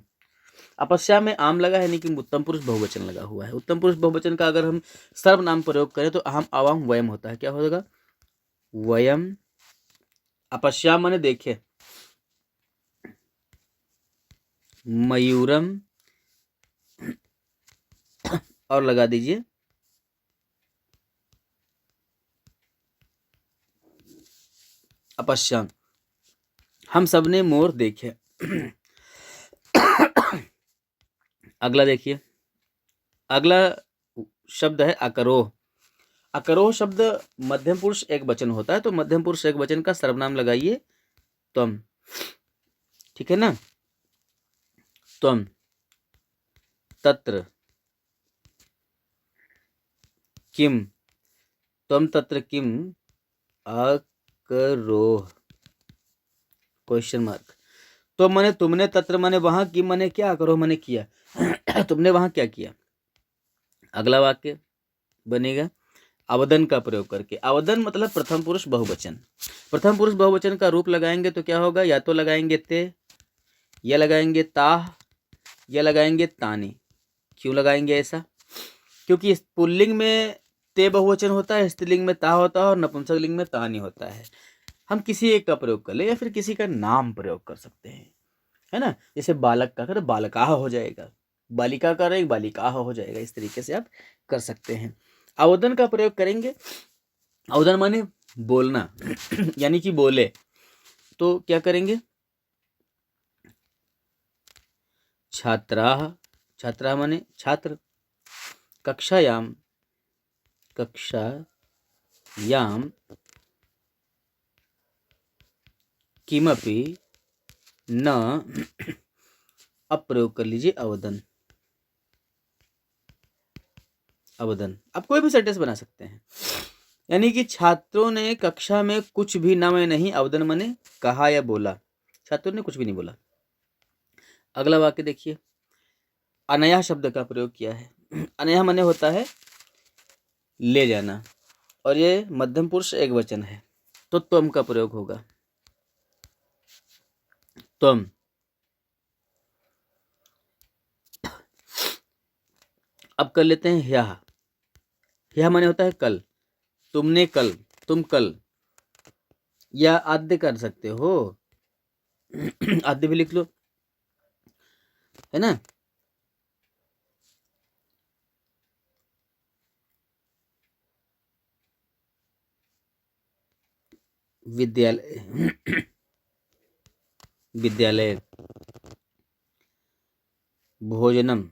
अपश्याम में आम लगा है, यानी कि उत्तम पुरुष बहुवचन लगा हुआ है। उत्तम पुरुष बहुवचन का अगर हम सर्वनाम प्रयोग करें तो अहम आवाम वयम होता है। क्या होगा? वयम। अपश्याम माने देखे, मयूरम और लगा दीजिए अपश्याम, हम सबने मोर देखे। अगला देखिए, अगला शब्द है अकरोह। अकरोह शब्द मध्यम पुरुष एक वचन होता है, तो मध्यम पुरुष एक वचन का सर्वनाम लगाइए त्वम। ठीक है ना? त्वम तत्र किम, त्वम तत्र किम अकरोह, क्वेश्चन मार्क। तो माने तुमने, तत्र माने वहां, किम माने क्या, अकरोह माने किया। तुमने वहां क्या किया। अगला वाक्य बनेगा अवदन का प्रयोग करके। अवदन मतलब प्रथम पुरुष बहुवचन। प्रथम पुरुष बहुवचन का रूप लगाएंगे तो क्या होगा? या तो लगाएंगे ते, या लगाएंगे ताह, या लगाएंगे तानी। क्यों लगाएंगे ऐसा? क्योंकि इस पुल्लिंग में ते बहुवचन होता है, स्त्रीलिंग में ता होता है और नपुंसक लिंग में तानी होता है। हम किसी एक का प्रयोग कर ले या फिर किसी का नाम प्रयोग कर सकते हैं, है ना? जैसे बालक का कर बालकाह हो जाएगा, बालिका का रहेगा बालिकाह हो जाएगा। इस तरीके से आप कर सकते हैं। अवदन का प्रयोग करेंगे। अवदन माने बोलना, यानी कि बोले। तो क्या करेंगे? छात्राः, छात्राः माने छात्र। कक्षायाम, कक्षायाम किमपि न, अब प्रयोग कर लीजिए अवदन। अवदन आप कोई भी सेंटेंस बना सकते हैं, यानी कि छात्रों ने कक्षा में कुछ भी न में नहीं, अवदन माने कहा या बोला, छात्रों ने कुछ भी नहीं बोला। अगला वाक्य देखिए, अनया शब्द का प्रयोग किया है। अनया माने होता है ले जाना, और ये मध्यम पुरुष एक वचन है, तो त्वम का प्रयोग होगा। त्वम। अब कर लेते हैं ह्यः। ह्यः माने होता है कल, तुमने कल, तुम कल, या आद्य कर सकते हो, आद्य भी लिख लो, है ना? विद्यालय, विद्यालय, भोजनम,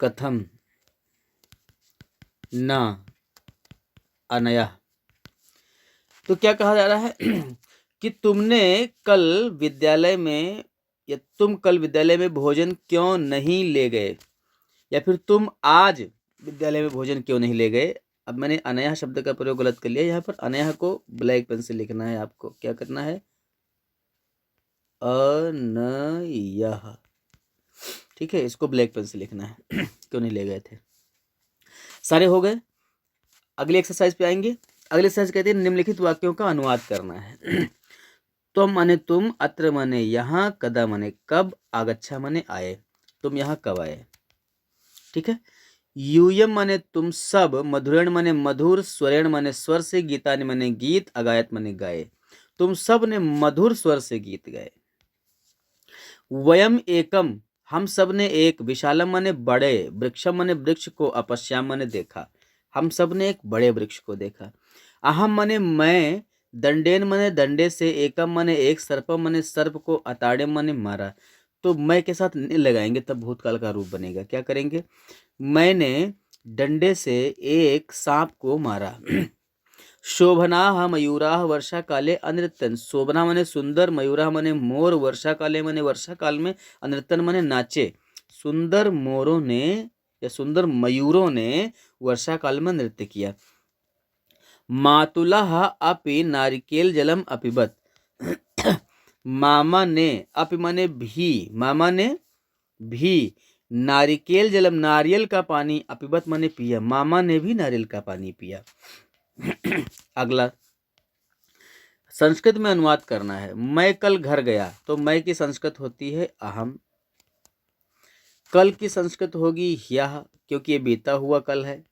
कथम, न, अनया। तो क्या कहा जा रहा है कि तुमने कल विद्यालय में, या तुम कल विद्यालय में भोजन क्यों नहीं ले गए, या फिर तुम आज विद्यालय में भोजन क्यों नहीं ले गए। अब मैंने अनया शब्द का प्रयोग गलत कर लिया, यहाँ पर अनया को ब्लैक पेन से लिखना है। आपको क्या करना है? अनयः, ठीक है, इसको ब्लैक पेन से लिखना है। क्यों नहीं ले गए थे। सारे हो गए। अगली एक्सरसाइज पे आएंगे। अगली एक्सरसाइज कहते हैं निम्नलिखित वाक्यों का अनुवाद करना है। त्वम माने तुम, अत्र माने यहाँ, कदा माने कब, आगच्छा माने आए, तुम यहाँ कब आए। ठीक है। यूयम माने तुम सब, मधुरेण माने मधुर, स्वरेण माने स्वर से, गीतानि माने गीत, अगायत माने गाए, तुम सब ने मधुर स्वर से गीत गाए। वयम एकम, हम सब ने एक, विशालम माने बड़े, वृक्षम माने वृक्ष को, अपश्याम माने देखा, हम सब ने एक बड़े वृक्ष को देखा। अहम माने मैं, दंडेन माने डंडे से, एकम माने एक, सर्पम माने सर्प को, अताड़े माने मारा। तो मैं के साथ ने लगाएंगे तब भूतकाल का रूप बनेगा। क्या करेंगे? मैंने डंडे से एक सांप को मारा। शोभना मयूराः वर्षा काले अनृत्यन, शोभना माने सुंदर, मयूरा माने मोर, वर्षा काले माने वर्षा काल में, अनृत्यन माने नाचे। सुंदर मोरों ने या सुंदर मयूरों ने वर्षा काल में नृत्य किया। मातुलः अपि नारिकेल जलम अपिबत, मामा ने, अपि माने भी, मामा ने भी, नारिकेल जलम नारियल का पानी, अपिबत माने पिया, मामा ने भी नारियल का पानी पिया। अगला संस्कृत में अनुवाद करना है। मैं कल घर गया, तो मैं की संस्कृत होती है अहम। कल की संस्कृत होगी ह्यः, क्योंकि ये बीता हुआ कल है।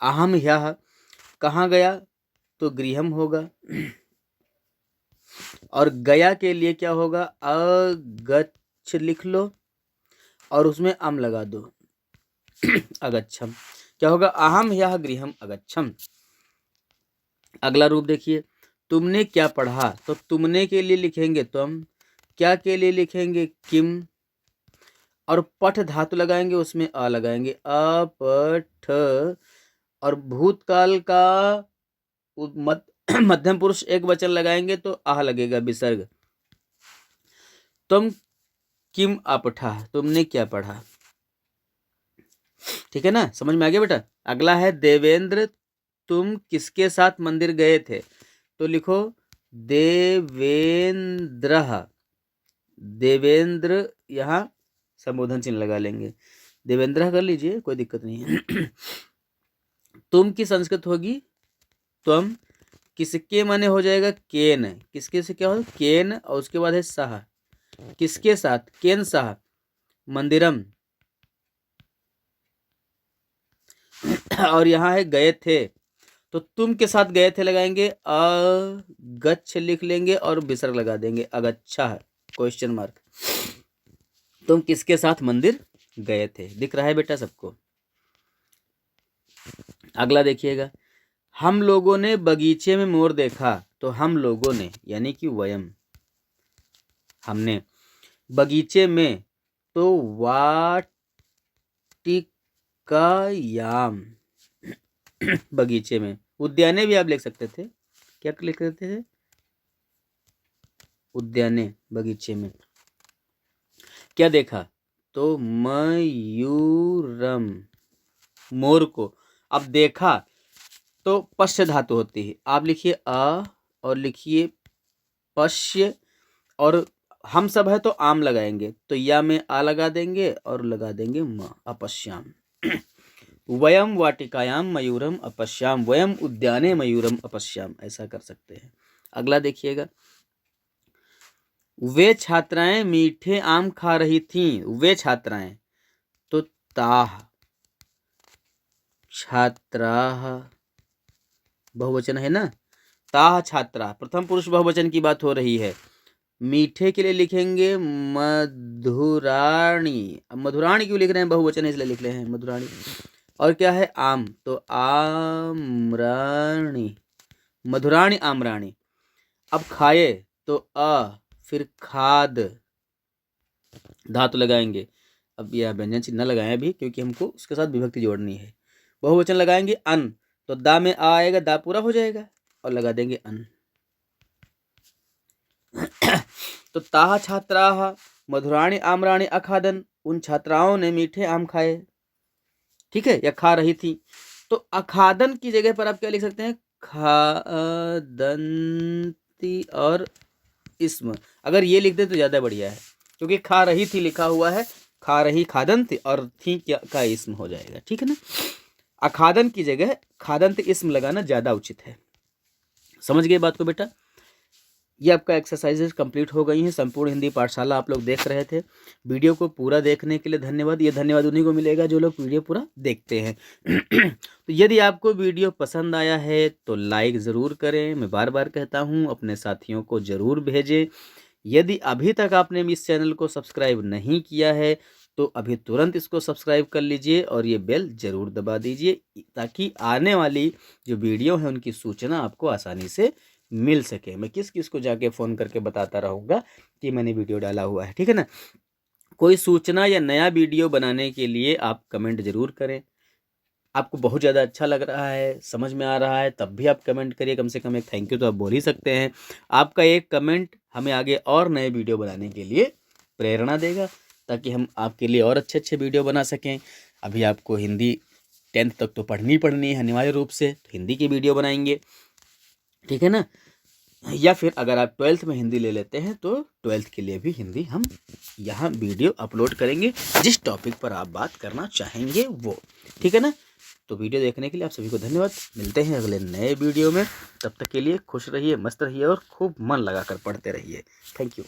अहम ह्यः। कहाँ गया, तो गृहम होगा। और गया के लिए क्या होगा, अगच्छ लिख लो और उसमें अम लगा दो। अगच्छम। क्या होगा, अहम ह्यः गृहम अगच्छम। अगला रूप देखिए, तुमने क्या पढ़ा, तो तुमने के लिए लिखेंगे तुम, क्या के लिए लिखेंगे किम, और पठ धातु लगाएंगे उसमें अ लगाएंगे, अपठ। और भूतकाल का मध्यम पुरुष एक वचन लगाएंगे तो आह लगेगा विसर्ग। तुम किम अपठा, तुमने क्या पढ़ा। ठीक है ना, समझ में आ गया बेटा। अगला है देवेंद्र, तुम किसके साथ मंदिर गए थे, तो लिखो देवेंद्र। देवेंद्र यहाँ संबोधन चिन्ह लगा लेंगे, देवेंद्र कर लीजिए, कोई दिक्कत नहीं है। तुम की संस्कृत होगी तुम, किसके माने हो जाएगा केन, किसके से क्या हो केन, और उसके बाद है साह, किसके साथ, केन साह मंदिरम। और यहाँ है गए थे, तो तुम के साथ गए थे लगाएंगे, अगच्छ लिख लेंगे और विसर्ग लगा देंगे, अगच्छा है क्वेश्चन मार्क। तुम किसके साथ मंदिर गए थे, दिख रहा है बेटा सबको। अगला देखिएगा, हम लोगों ने बगीचे में मोर देखा, तो हम लोगों ने यानी कि वयम, हमने। बगीचे में तो वाटिकायाम, बगीचे में। उद्याने भी आप लिख सकते थे, क्या लिख सकते थे, उद्याने, बगीचे में। क्या देखा, तो मयूरम, मोर को। अब देखा तो पश्य धातु होती है, आप लिखिए अ और लिखिए पश्य, और हम सब है तो आम लगाएंगे, तो या में आ लगा देंगे और लगा देंगे म, अपश्याम। वयम वाटिकायाम मयूरम अपश्याम, वयम उद्याने मयूरम अपश्याम, ऐसा कर सकते हैं। अगला देखिएगा, वे छात्राएं मीठे आम खा रही थीं, वे छात्राएं तो ताह, छात्राः बहुवचन है ना, ताह छात्रा, प्रथम पुरुष बहुवचन की बात हो रही है। मीठे के लिए लिखेंगे मधुराणी, अब मधुराणी क्यों लिख रहे हैं, बहुवचन है इसलिए लिख रहे हैं मधुराणी। और क्या है आम, तो आम्राणी, मधुराणी आम्राणी। अब खाए तो फिर खाद धातु लगाएंगे। अब यह व्यंजन चिन्ह लगाए अभी, क्योंकि हमको उसके साथ विभक्ति जोड़नी है। बहुवचन लगाएंगे अन, तो दा में आ आएगा, दा पूरा हो जाएगा और लगा देंगे अन। तो ताह छात्राः मधुराणी आम्राणी अखादन, उन छात्राओं ने मीठे आम खाए। ठीक है, या खा रही थी, तो अखादन की जगह पर आप क्या लिख सकते हैं, खादंती और इसम। अगर ये लिख दे तो ज्यादा बढ़िया है, क्योंकि खा रही थी लिखा हुआ है, खा रही खादंत और थी क्या का इसम हो जाएगा। ठीक है ना, अखादन की जगह खादंत इसम लगाना ज्यादा उचित है। समझ गए बात को बेटा। ये आपका एक्सरसाइजेज कंप्लीट हो गई हैं। संपूर्ण हिंदी पाठशाला आप लोग देख रहे थे। वीडियो को पूरा देखने के लिए धन्यवाद। ये धन्यवाद उन्हीं को मिलेगा जो लोग वीडियो पूरा देखते हैं। तो यदि आपको वीडियो पसंद आया है तो लाइक ज़रूर करें। मैं बार बार कहता हूँ, अपने साथियों को ज़रूर भेजें। यदि अभी तक आपने इस चैनल को सब्सक्राइब नहीं किया है तो अभी तुरंत इसको सब्सक्राइब कर लीजिए और ये बेल ज़रूर दबा दीजिए, ताकि आने वाली जो वीडियो है उनकी सूचना आपको आसानी से मिल सके। मैं किस किस को जाके फ़ोन करके बताता रहूँगा कि मैंने वीडियो डाला हुआ है। ठीक है ना, कोई सूचना या नया वीडियो बनाने के लिए आप कमेंट ज़रूर करें। आपको बहुत ज़्यादा अच्छा लग रहा है, समझ में आ रहा है, तब भी आप कमेंट करिए। कम से कम एक थैंक यू तो आप बोल ही सकते हैं। आपका एक कमेंट हमें आगे और नए वीडियो बनाने के लिए प्रेरणा देगा, ताकि हम आपके लिए और अच्छे अच्छे वीडियो बना सकें। अभी आपको हिंदी 10th तक तो पढ़नी है अनिवार्य रूप से, तो हिंदी की वीडियो बनाएंगे। ठीक है ना, या फिर अगर आप 12th में हिंदी ले लेते हैं तो 12th के लिए भी हिंदी हम यहाँ वीडियो अपलोड करेंगे, जिस टॉपिक पर आप बात करना चाहेंगे वो। ठीक है ना, तो वीडियो देखने के लिए आप सभी को धन्यवाद। मिलते हैं अगले नए वीडियो में। तब तक के लिए खुश रहिए, मस्त रहिए और खूब मन लगाकर पढ़ते रहिए। Thank you.